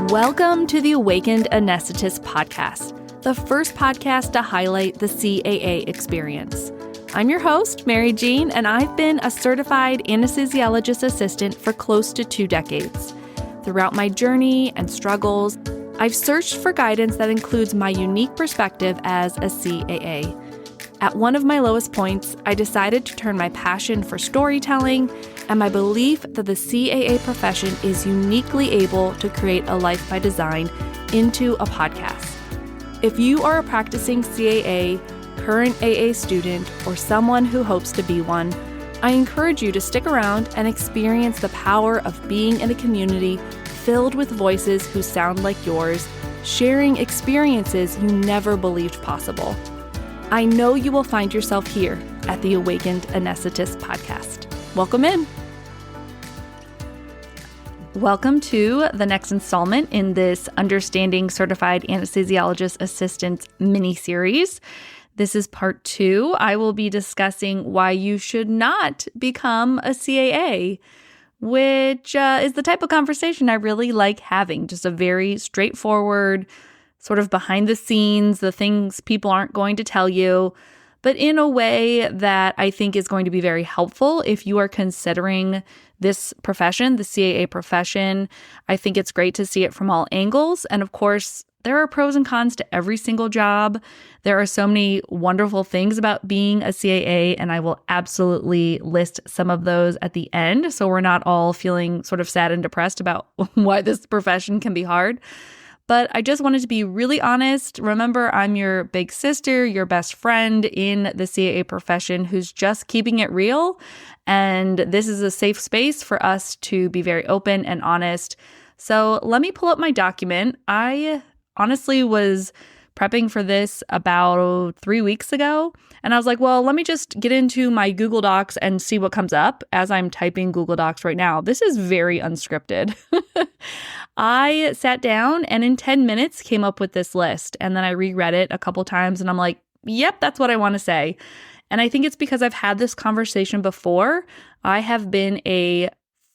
Welcome to the Awakened Anesthetist podcast, the first podcast to highlight the CAA experience. I'm your host, Mary Jean, and I've been a certified anesthesiologist assistant for close to 2 decades. Throughout my journey and struggles, I've searched for guidance that includes my unique perspective as a CAA. At one of my lowest points, I decided to turn my passion for storytelling and my belief that the CAA profession is uniquely able to create a life by design into a podcast. If you are a practicing CAA, current AA student, or someone who hopes to be one, I encourage you to stick around and experience the power of being in a community filled with voices who sound like yours, sharing experiences you never believed possible. I know you will find yourself here at the Awakened Anesthetist podcast. Welcome in. Welcome to the next installment in this Understanding Certified Anesthesiologist Assistant mini-series. This is part 2. I will be discussing why you should not become a CAA, which is the type of conversation I really like having. Just a very straightforward, sort of behind the scenes, the things people aren't going to tell you, but in a way that I think is going to be very helpful if you are considering this profession, the CAA profession. I think it's great to see it from all angles. And of course, there are pros and cons to every single job. There are so many wonderful things about being a CAA, and I will absolutely list some of those at the end, so we're not all feeling sort of sad and depressed about why this profession can be hard. But I just wanted to be really honest. Remember, I'm your big sister, your best friend in the CAA profession who's just keeping it real. And this is a safe space for us to be very open and honest. So let me pull up my document. I honestly was prepping for this about 3 weeks ago. And I was like, well, let me just get into my Google Docs and see what comes up as I'm typing Google Docs right now. This is very unscripted. I sat down and in 10 minutes came up with this list. And then I reread it a couple times and I'm like, yep, that's what I want to say. And I think it's because I've had this conversation before. I have been a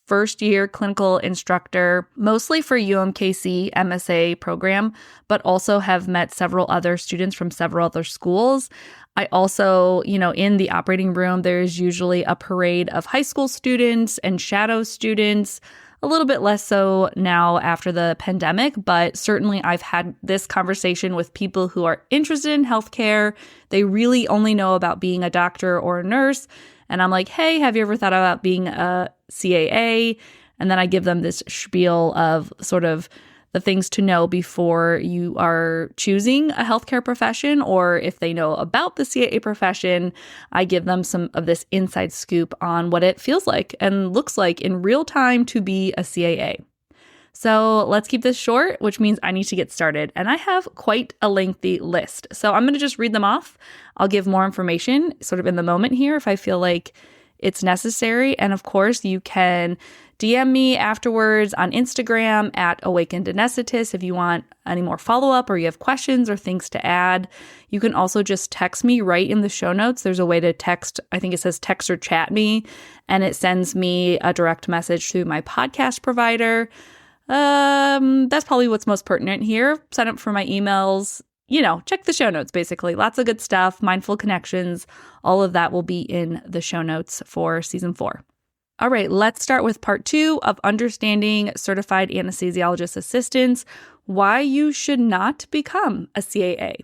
first-year clinical instructor, mostly for UMKC MSA program, but also have met several other students from several other schools. I also, in the operating room, there's usually a parade of high school students and shadow students, a little bit less so now after the pandemic, but certainly I've had this conversation with people who are interested in healthcare. They really only know about being a doctor or a nurse. And I'm like, hey, have you ever thought about being a CAA? And then I give them this spiel of sort of the things to know before you are choosing a healthcare profession, or if they know about the CAA profession, I give them some of this inside scoop on what it feels like and looks like in real time to be a CAA. So let's keep this short, which means I need to get started. And I have quite a lengthy list. So I'm going to just read them off. I'll give more information sort of in the moment here if I feel like it's necessary. And of course, you can DM me afterwards on Instagram at Awakened Anesthetist if you want any more follow-up or you have questions or things to add. You can also just text me right in the show notes. There's a way to text, I think it says text or chat me, and it sends me a direct message to my podcast provider. That's probably what's most pertinent here. Sign up for my emails, check the show notes, basically. Lots of good stuff, mindful connections, all of that will be in the show notes for season 4. All right, let's start with part 2 of Understanding Certified Anesthesiologist Assistants, why you should not become a CAA.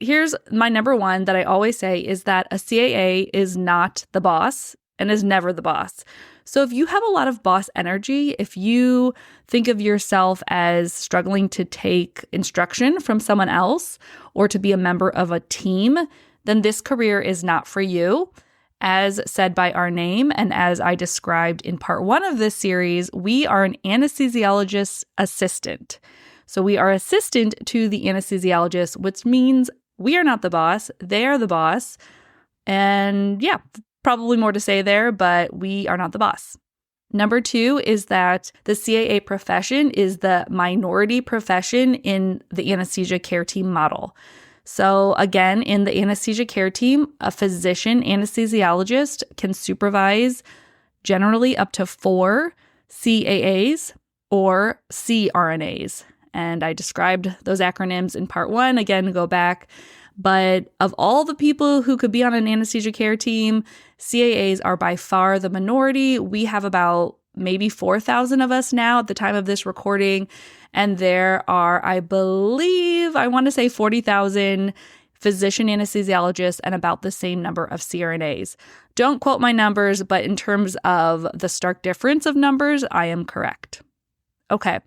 Here's my number 1 that I always say is that a CAA is not the boss and is never the boss. So if you have a lot of boss energy, if you think of yourself as struggling to take instruction from someone else or to be a member of a team, then this career is not for you. As said by our name, and as I described in part 1 of this series, we are an anesthesiologist assistant. So we are assistant to the anesthesiologist, which means we are not the boss, they are the boss. And yeah, probably more to say there, but we are not the boss. Number 2 is that the CAA profession is the minority profession in the anesthesia care team model. So again, in the anesthesia care team, a physician anesthesiologist can supervise generally up to 4 CAAs or cRNAs. And I described those acronyms in part 1. Again, go back. But of all the people who could be on an anesthesia care team, CAAs are by far the minority. We have about maybe 4,000 of us now at the time of this recording. And there are, I believe, I want to say 40,000 physician anesthesiologists and about the same number of CRNAs. Don't quote my numbers, but in terms of the stark difference of numbers, I am correct. Okay.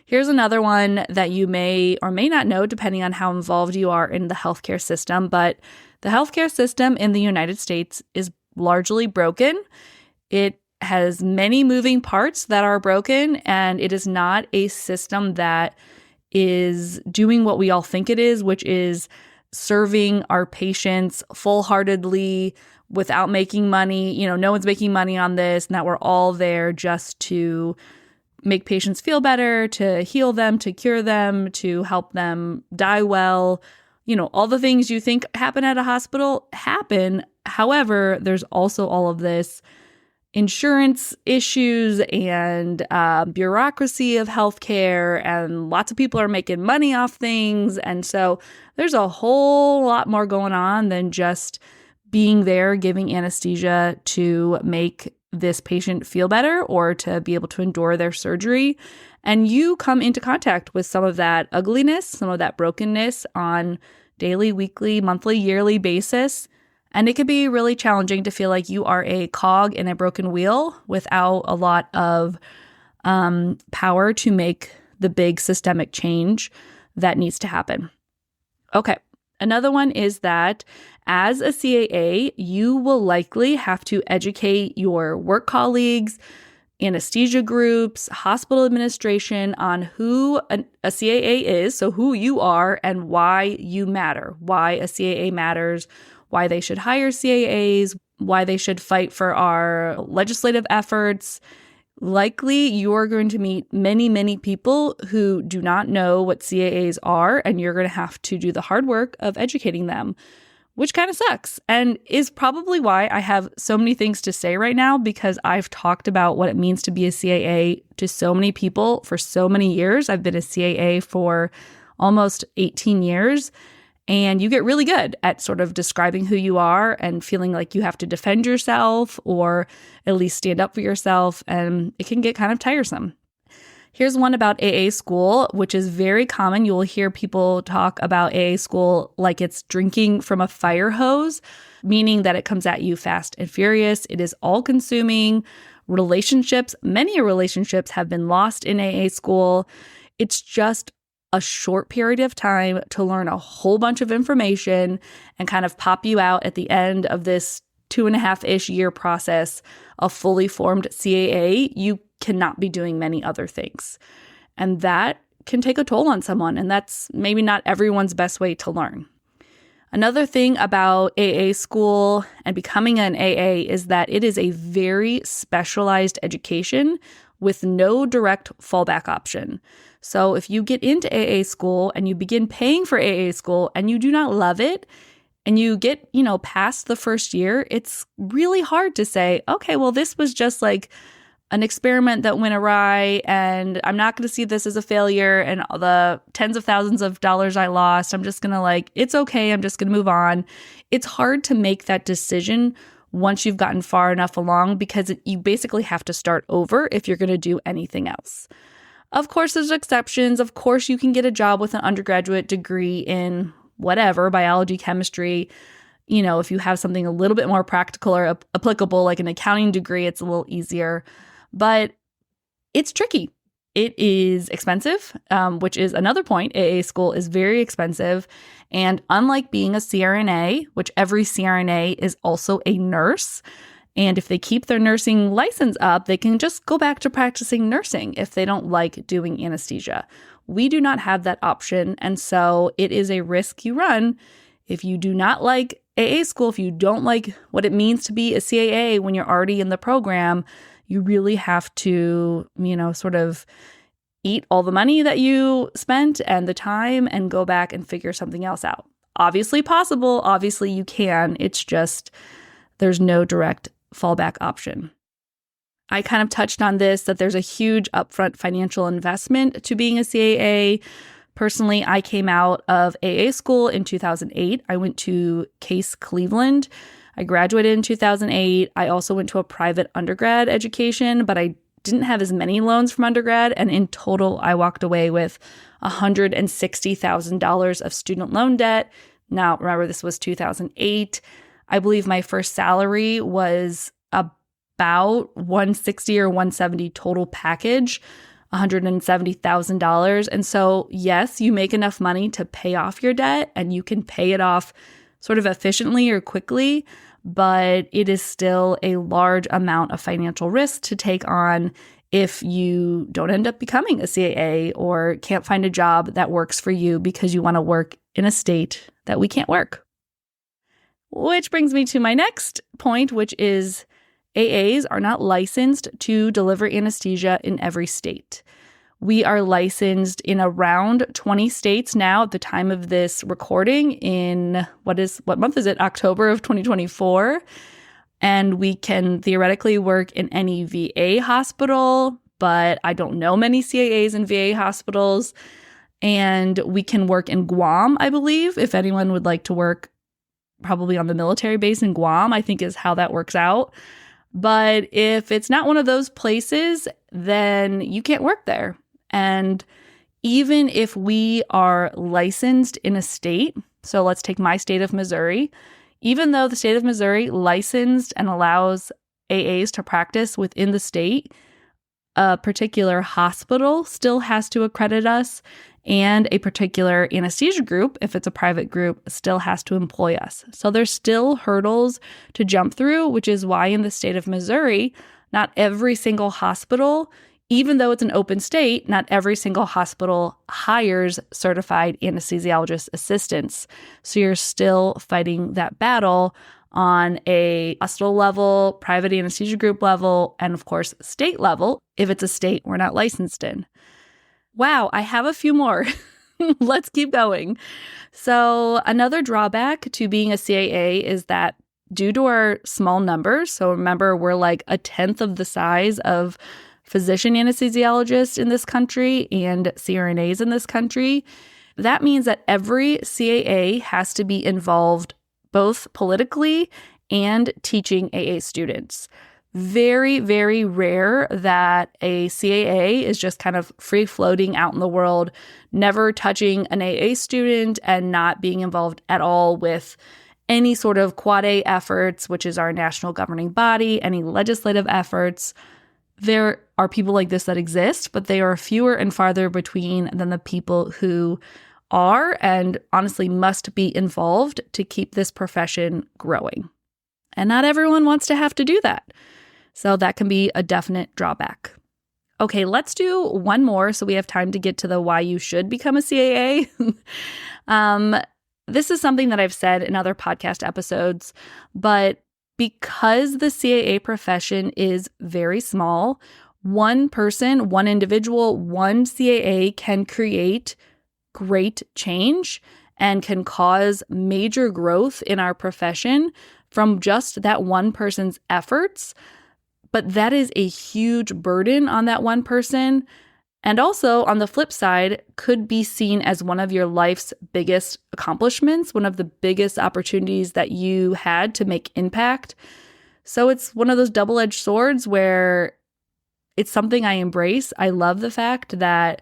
Here's another one that you may or may not know, depending on how involved you are in the healthcare system, but the healthcare system in the United States is largely broken. It has many moving parts that are broken, and it is not a system that is doing what we all think it is, which is serving our patients full-heartedly without making money. No one's making money on this, and that we're all there just to make patients feel better, to heal them, to cure them, to help them die well. All the things you think happen at a hospital happen. However, there's also all of this insurance issues and bureaucracy of healthcare, and lots of people are making money off things. And so there's a whole lot more going on than just being there giving anesthesia to make this patient feel better or to be able to endure their surgery. And you come into contact with some of that ugliness, some of that brokenness on daily, weekly, monthly, yearly basis. And it can be really challenging to feel like you are a cog in a broken wheel without a lot of power to make the big systemic change that needs to happen. Okay. Another one is that as a CAA, you will likely have to educate your work colleagues, anesthesia groups, hospital administration on who a CAA is, so who you are and why you matter, why a CAA matters, why they should hire CAAs, why they should fight for our legislative efforts. Likely, you're going to meet many, many people who do not know what CAAs are, and you're going to have to do the hard work of educating them, which kind of sucks and is probably why I have so many things to say right now, because I've talked about what it means to be a CAA to so many people for so many years. I've been a CAA for almost 18 years. And you get really good at sort of describing who you are and feeling like you have to defend yourself or at least stand up for yourself. And it can get kind of tiresome. Here's one about AA school, which is very common. You will hear people talk about AA school like it's drinking from a fire hose, meaning that it comes at you fast and furious. It is all-consuming. Many relationships have been lost in AA school. It's just a short period of time to learn a whole bunch of information and kind of pop you out at the end of this 2.5-ish year process of fully formed CAA. You cannot be doing many other things. And that can take a toll on someone. And that's maybe not everyone's best way to learn. Another thing about AA school and becoming an AA is that it is a very specialized education with no direct fallback option. So if you get into AA school and you begin paying for AA school and you do not love it and you get, past the first year, it's really hard to say, okay, well, this was just like an experiment that went awry and I'm not going to see this as a failure and the tens of thousands of dollars I lost, I'm just going to it's okay, I'm just going to move on. It's hard to make that decision once you've gotten far enough along because you basically have to start over if you're going to do anything else. Of course, there's exceptions. Of course, you can get a job with an undergraduate degree in whatever, biology, chemistry. If you have something a little bit more practical or applicable, like an accounting degree, it's a little easier. But it's tricky. It is expensive, which is another point. AA school is very expensive. And unlike being a CRNA, which every CRNA is also a nurse, and if they keep their nursing license up, they can just go back to practicing nursing if they don't like doing anesthesia. We do not have that option. And so it is a risk you run if you do not like AA school, if you don't like what it means to be a CAA when you're already in the program, you really have to, sort of eat all the money that you spent and the time and go back and figure something else out. Obviously possible. Obviously you can. It's just there's no direct fallback option. I kind of touched on this, that there's a huge upfront financial investment to being a CAA. Personally, I came out of AA school in 2008. I went to Case Cleveland. I graduated in 2008. I also went to a private undergrad education, but I didn't have as many loans from undergrad. And in total, I walked away with $160,000 of student loan debt. Now, remember, this was 2008. I believe my first salary was about $160 or $170 total package, $170,000. And so, yes, you make enough money to pay off your debt and you can pay it off sort of efficiently or quickly, but it is still a large amount of financial risk to take on if you don't end up becoming a CAA or can't find a job that works for you because you want to work in a state that we can't work. Which brings me to my next point, which is AAs are not licensed to deliver anesthesia in every state. We are licensed in around 20 states now at the time of this recording in, what month is it? October of 2024. And we can theoretically work in any VA hospital, but I don't know many CAAs in VA hospitals. And we can work in Guam, I believe, if anyone would like to work probably on the military base in Guam, I think is how that works out. But if it's not one of those places, then you can't work there. And even if we are licensed in a state, so let's take my state of Missouri, even though the state of Missouri licensed and allows AAs to practice within the state, a particular hospital still has to accredit us, and a particular anesthesia group, if it's a private group, still has to employ us. So there's still hurdles to jump through, which is why in the state of Missouri, not every single hospital, even though it's an open state, not every single hospital hires certified anesthesiologist assistants. So you're still fighting that battle on a hospital level, private anesthesia group level, and of course, state level, if it's a state we're not licensed in. Wow, I have a few more. Let's keep going. So another drawback to being a CAA is that due to our small numbers, so remember, we're like a tenth of the size of physician anesthesiologists in this country and CRNAs in this country, that means that every CAA has to be involved both politically and teaching AA students. Very, very rare that a CAA is just kind of free floating out in the world, never touching an AA student and not being involved at all with any sort of Quad A efforts, which is our national governing body, any legislative efforts. There are people like this that exist, but they are fewer and farther between than the people who are and honestly must be involved to keep this profession growing. And not everyone wants to have to do that. So that can be a definite drawback. Okay, let's do one more so we have time to get to the why you should become a CAA. This is something that I've said in other podcast episodes, but because the CAA profession is very small, one person, one individual, one CAA can create great change and can cause major growth in our profession from just that one person's efforts. But that is a huge burden on that one person. And also, on the flip side, could be seen as one of your life's biggest accomplishments, one of the biggest opportunities that you had to make impact. So it's one of those double-edged swords where it's something I embrace. I love the fact that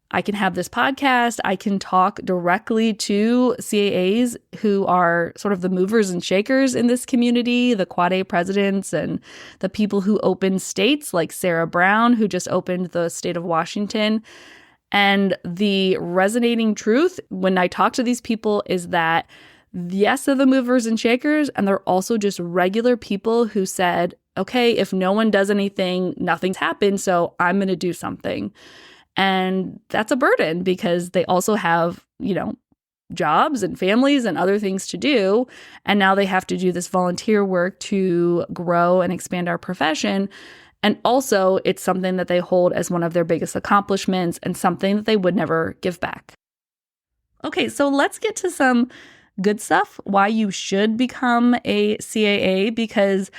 I can have this podcast. I can talk directly to CAAs who are sort of the movers and shakers in this community, the Quad A presidents and the people who open states like Sarah Brown, who just opened the state of Washington. And the resonating truth when I talk to these people is that, yes, they're the movers and shakers, and they're also just regular people who said, okay, if no one does anything, nothing's happened, so I'm going to do something. And that's a burden because they also have, jobs and families and other things to do. And now they have to do this volunteer work to grow and expand our profession. And also, it's something that they hold as one of their biggest accomplishments and something that they would never give back. Okay, so let's get to some good stuff, why you should become a CAA, because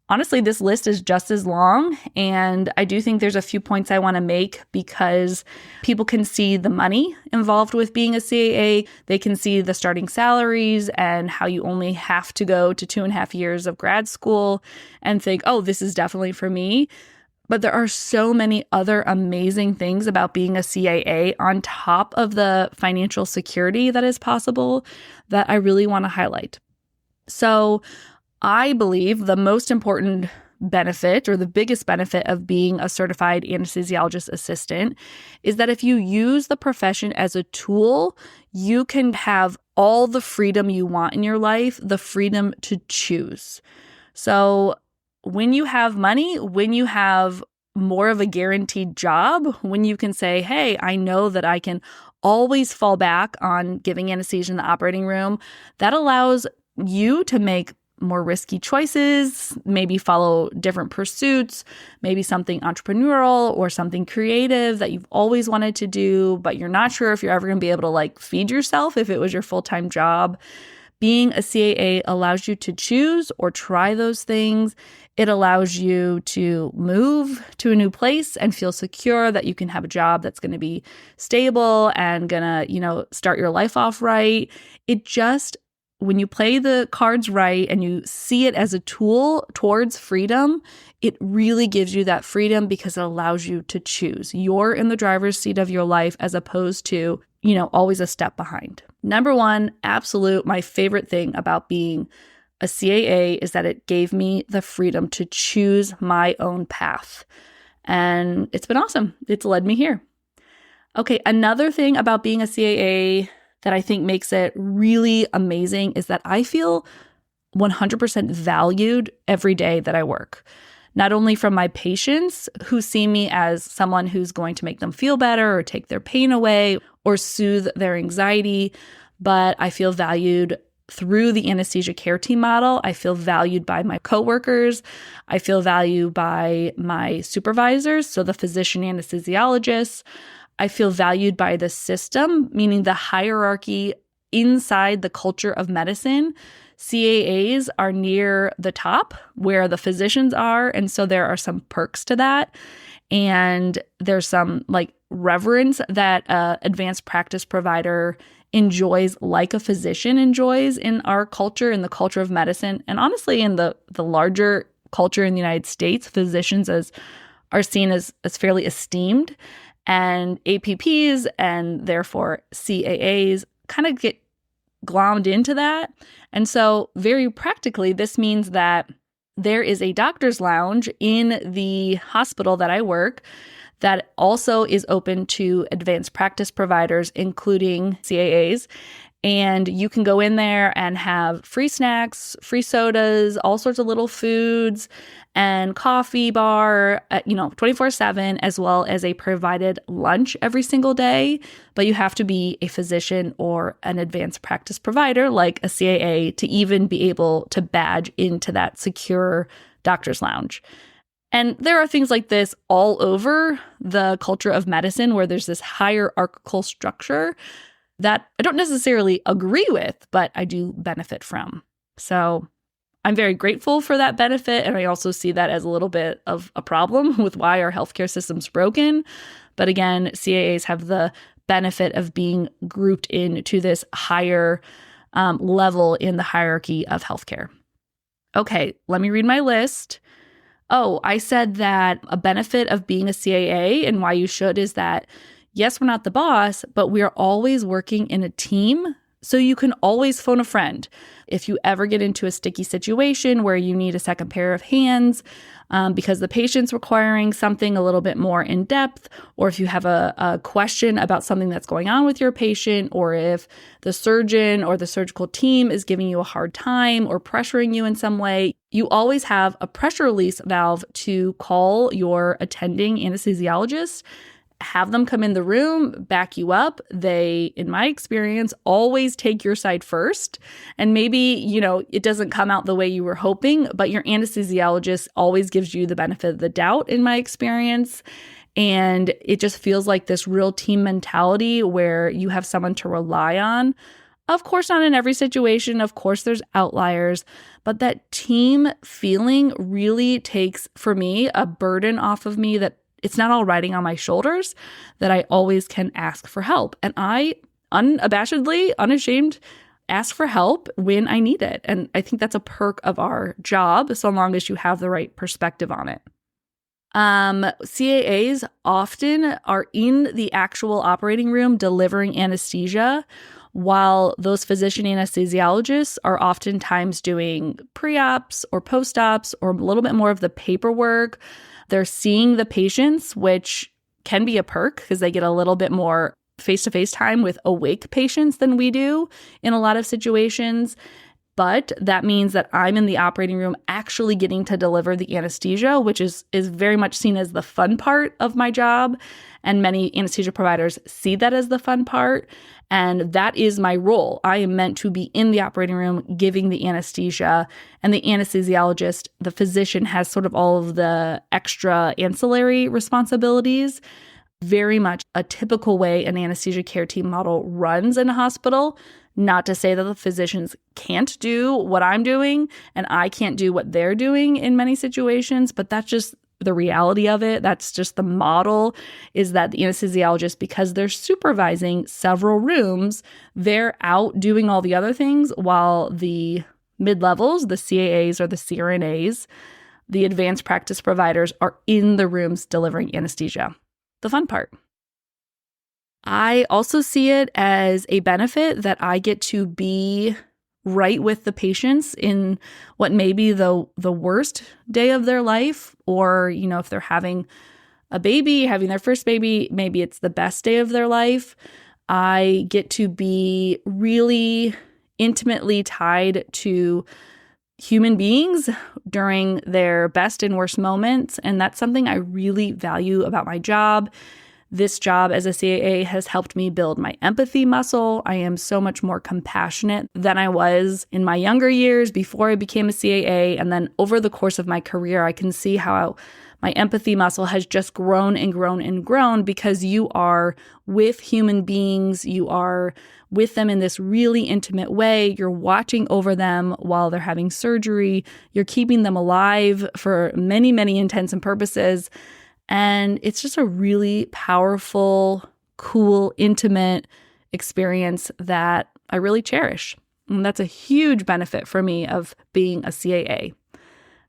Honestly, this list is just as long, and I do think there's a few points I want to make because people can see the money involved with being a CAA. They can see the starting salaries and how you only have to go to 2.5 years of grad school and think, oh, this is definitely for me. But there are so many other amazing things about being a CAA on top of the financial security that is possible that I really want to highlight. So I believe the most important benefit or the biggest benefit of being a certified anesthesiologist assistant is that if you use the profession as a tool, you can have all the freedom you want in your life, the freedom to choose. So when you have money, when you have more of a guaranteed job, when you can say, hey, I know that I can always fall back on giving anesthesia in the operating room, that allows you to make more risky choices, maybe follow different pursuits, maybe something entrepreneurial or something creative that you've always wanted to do, but you're not sure if you're ever going to be able to feed yourself if it was your full-time job. Being a CAA allows you to choose or try those things. It allows you to move to a new place and feel secure that you can have a job that's going to be stable and going to, start your life off right. When you play the cards right and you see it as a tool towards freedom, it really gives you that freedom because it allows you to choose. You're in the driver's seat of your life as opposed to, always a step behind. Number one, my favorite thing about being a CAA is that it gave me the freedom to choose my own path. And it's been awesome. It's led me here. Okay, another thing about being a CAA that I think makes it really amazing is that I feel 100% valued every day that I work. Not only from my patients who see me as someone who's going to make them feel better or take their pain away or soothe their anxiety, but I feel valued through the anesthesia care team model. I feel valued by my coworkers. I feel valued by my supervisors, so the physician anesthesiologists. I feel valued by the system, meaning the hierarchy inside the culture of medicine. CAAs are near the top where the physicians are. And so there are some perks to that. And there's some reverence that an advanced practice provider enjoys like a physician enjoys in our culture, in the culture of medicine. And honestly, in the larger culture in the United States, physicians are seen as fairly esteemed. And APPs and therefore CAAs kind of get glommed into that. And so very practically, this means that there is a doctor's lounge in the hospital that I work that also is open to advanced practice providers, including CAAs. And you can go in there and have free snacks, free sodas, all sorts of little foods and coffee bar, 24/7, as well as a provided lunch every single day. But you have to be a physician or an advanced practice provider like a CAA to even be able to badge into that secure doctor's lounge. And there are things like this all over the culture of medicine where there's this hierarchical structure that I don't necessarily agree with, but I do benefit from. So I'm very grateful for that benefit. And I also see that as a little bit of a problem with why our healthcare system's broken. But again, CAAs have the benefit of being grouped into this higher level in the hierarchy of healthcare. Okay, let me read my list. Oh, I said that a benefit of being a CAA and why you should is that yes, we're not the boss, but we are always working in a team. So you can always phone a friend. If you ever get into a sticky situation where you need a second pair of hands because the patient's requiring something a little bit more in depth, or if you have a question about something that's going on with your patient, or if the surgeon or the surgical team is giving you a hard time or pressuring you in some way, you always have a pressure release valve to call your attending anesthesiologist, have them come in the room, back you up. They, in my experience, always take your side first. And maybe, it doesn't come out the way you were hoping, but your anesthesiologist always gives you the benefit of the doubt, in my experience. And it just feels like this real team mentality where you have someone to rely on. Of course, not in every situation. Of course, there's outliers, but that team feeling really takes, for me, a burden off of me that it's not all riding on my shoulders, that I always can ask for help. And I unabashedly, unashamed, ask for help when I need it. And I think that's a perk of our job, so long as you have the right perspective on it. CAAs often are in the actual operating room delivering anesthesia, while those physician anesthesiologists are oftentimes doing pre-ops or post-ops or a little bit more of the paperwork. They're seeing the patients, which can be a perk because they get a little bit more face-to-face time with awake patients than we do in a lot of situations. But that means that I'm in the operating room actually getting to deliver the anesthesia, which is very much seen as the fun part of my job. And many anesthesia providers see that as the fun part. And that is my role. I am meant to be in the operating room giving the anesthesia. And the anesthesiologist, the physician, has sort of all of the extra ancillary responsibilities. Very much a typical way an anesthesia care team model runs in a hospital. Not to say that the physicians can't do what I'm doing and I can't do what they're doing in many situations, but that's just the reality of it. That's just the model, is that the anesthesiologist, because they're supervising several rooms, they're out doing all the other things while the mid-levels, the CAAs or the CRNAs, the advanced practice providers, are in the rooms delivering anesthesia. The fun part. I also see it as a benefit that I get to be right with the patients in what may be the worst day of their life, or, if they're having a baby, having their first baby, maybe it's the best day of their life. I get to be really intimately tied to human beings during their best and worst moments, and that's something I really value about my job. This job as a CAA has helped me build my empathy muscle. I am so much more compassionate than I was in my younger years before I became a CAA. And then over the course of my career, I can see how my empathy muscle has just grown and grown and grown, because you are with human beings. You are with them in this really intimate way. You're watching over them while they're having surgery. You're keeping them alive for many, many intents and purposes. And it's just a really powerful, cool, intimate experience that I really cherish. And that's a huge benefit for me of being a CAA.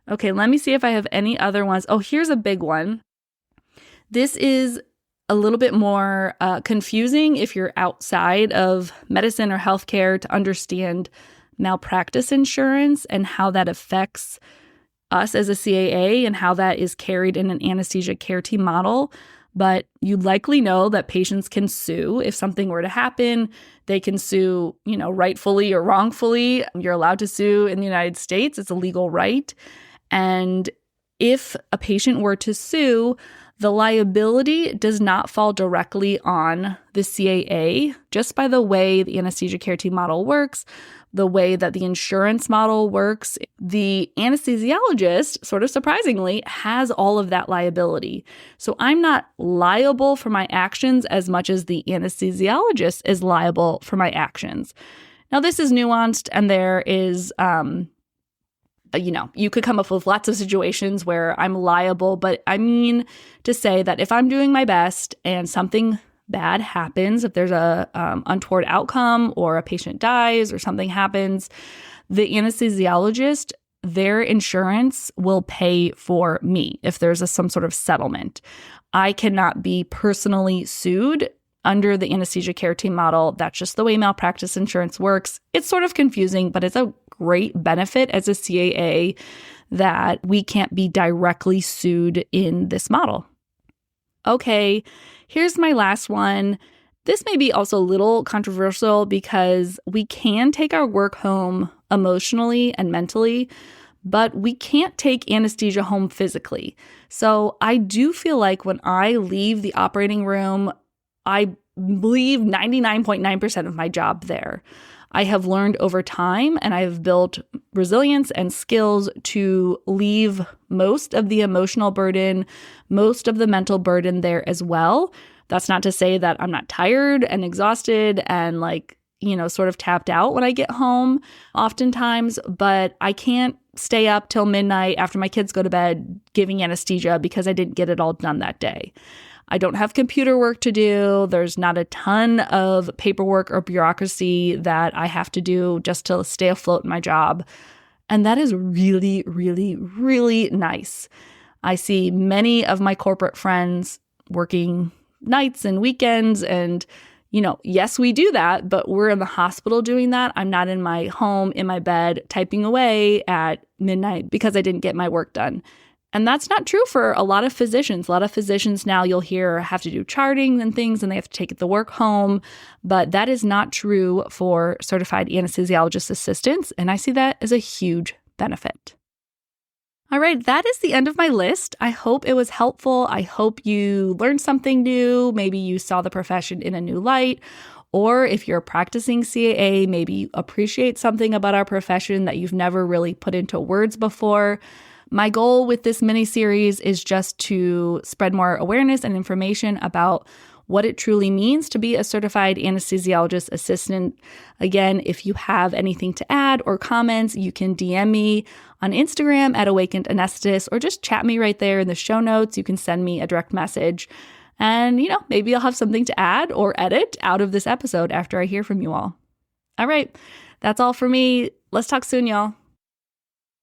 Okay, let me see if I have any other ones. Oh, here's a big one. This is a little bit more confusing if you're outside of medicine or healthcare to understand malpractice insurance and how that affects us as a CAA and how that is carried in an anesthesia care team model. But you likely know that patients can sue if something were to happen. They can sue, rightfully or wrongfully. You're allowed to sue in the United States. It's a legal right. And if a patient were to sue, the liability does not fall directly on the CAA, just by the way the anesthesia care team model works, the way that the insurance model works. The anesthesiologist, sort of surprisingly, has all of that liability. So I'm not liable for my actions as much as the anesthesiologist is liable for my actions. Now, this is nuanced, and there is, you could come up with lots of situations where I'm liable, but I mean to say that if I'm doing my best and something bad happens, if there's a untoward outcome or a patient dies or something happens, the anesthesiologist, their insurance will pay for me if there's some sort of settlement. I cannot be personally sued under the anesthesia care team model. That's just the way malpractice insurance works. It's sort of confusing, but it's a great benefit as a CAA that we can't be directly sued in this model. Okay, here's my last one. This may be also a little controversial because we can take our work home emotionally and mentally, but we can't take anesthesia home physically. So I do feel like when I leave the operating room, I leave 99.9% of my job there. I have learned over time, and I have built resilience and skills to leave most of the emotional burden, most of the mental burden there as well. That's not to say that I'm not tired and exhausted and sort of tapped out when I get home oftentimes, but I can't stay up till midnight after my kids go to bed giving anesthesia because I didn't get it all done that day. I don't have computer work to do. There's not a ton of paperwork or bureaucracy that I have to do just to stay afloat in my job. And that is really, really, really nice. I see many of my corporate friends working nights and weekends and yes, we do that, but we're in the hospital doing that. I'm not in my home, in my bed, typing away at midnight because I didn't get my work done. And that's not true for a lot of physicians. A lot of physicians now you'll hear have to do charting and things, and they have to take the work home. But that is not true for certified anesthesiologist assistants. And I see that as a huge benefit. All right, that is the end of my list. I hope it was helpful. I hope you learned something new. Maybe you saw the profession in a new light. Or if you're a practicing CAA, maybe you appreciate something about our profession that you've never really put into words before. My goal with this mini-series is just to spread more awareness and information about what it truly means to be a certified anesthesiologist assistant. Again, if you have anything to add or comments, you can DM me on Instagram at Awakened Anesthetist, or just chat me right there in the show notes. You can send me a direct message. And, maybe I'll have something to add or edit out of this episode after I hear from you all. All right, that's all for me. Let's talk soon, y'all.